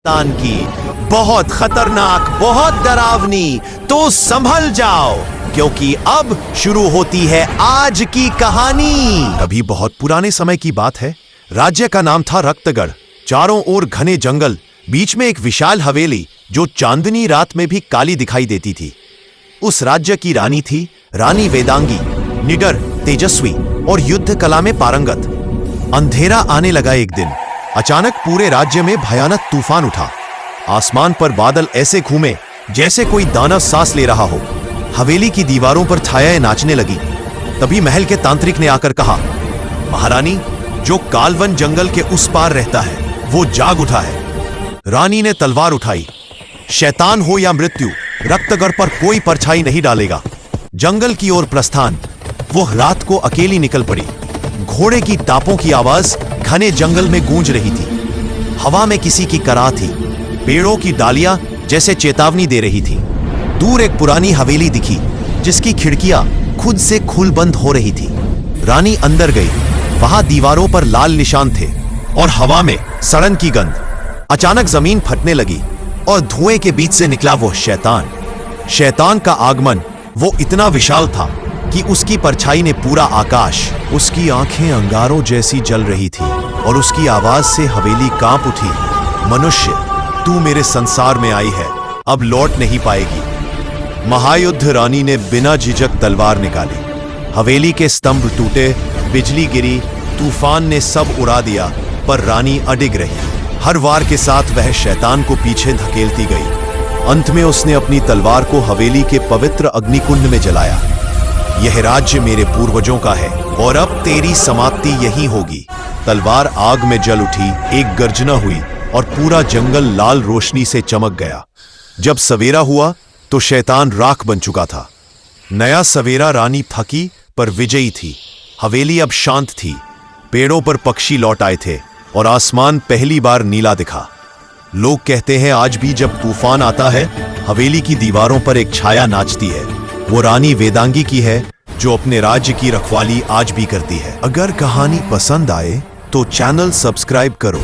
शैतान की, बहुत खतरनाक, बहुत डरावनी। तो संभल जाओ, क्योंकि अब शुरू होती है आज की कहानी। अभी बहुत पुराने समय की बात है। राज्य का नाम था रक्तगढ़। चारों ओर घने जंगल, बीच में एक विशाल हवेली जो चांदनी रात में भी काली दिखाई देती थी। उस राज्य की रानी थी रानी वेदांगी, निडर, तेजस्वी और युद्ध कला में पारंगत। अंधेरा आने लगा एक दिन। अचानक पूरे राज्य में भयानक तूफान उठा। आसमान पर बादल ऐसे घूमे जैसे कोई दानव सांस ले रहा हो। हवेली की दीवारों पर छायाएं नाचने लगी। तभी महल के तांत्रिक ने आकर कहा, महारानी, जो कालवन जंगल के उस पार रहता है वो जाग उठा है। रानी ने तलवार उठाई। शैतान हो या मृत्यु, रक्तगढ़ पर कोई परछाई नहीं डालेगा। जंगल की ओर प्रस्थान। वो रात को अकेली निकल पड़ी। घोड़े की टापों की आवाज घने जंगल में गूंज रही थी। हवा में किसी की कराह थी। पेड़ों की डालियां जैसे चेतावनी दे रही थी। दूर एक पुरानी हवेली दिखी जिसकी खिड़कियां खुद से खुल बंद हो रही थी। रानी अंदर गई। वहां दीवारों पर लाल निशान थे और हवा में सड़न की गंध। अचानक जमीन फटने लगी और धुएं के बीच से निकला वो शैतान। शैतान का आगमन वो इतना विशाल था कि उसकी परछाई ने पूरा आकाश। उसकी आंखें अंगारों जैसी जल रही थी और उसकी आवाज से हवेली कांप उठी। मनुष्य, तू मेरे संसार में आई है, अब लौट नहीं पाएगी। महायुद्ध रानी ने बिना झिझक तलवार निकाली। हवेली के स्तंभ टूटे, बिजली गिरी, तूफान ने सब उड़ा दिया, पर रानी अडिग रही। हर वार के साथ वह शैतान को पीछे धकेलती गई। अंत में उसने अपनी तलवार को हवेली के पवित्र अग्निकुंड में जलाया। यह राज्य मेरे पूर्वजों का है और अब तेरी समाप्ति यही होगी। तलवार आग में जल उठी, एक गर्जना हुई और पूरा जंगल लाल रोशनी से चमक गया। जब सवेरा हुआ तो शैतान राख बन चुका था। नया सवेरा। रानी थकी पर विजयी थी। हवेली अब शांत थी। पेड़ों पर पक्षी लौट आए थे और आसमान पहली बार नीला दिखा। लोग कहते हैं आज भी जब तूफान आता है, हवेली की दीवारों पर एक छाया नाचती है। वो रानी वेदांगी की है जो अपने राज्य की रखवाली आज भी करती है। अगर कहानी पसंद आए तो चैनल सब्सक्राइब करो।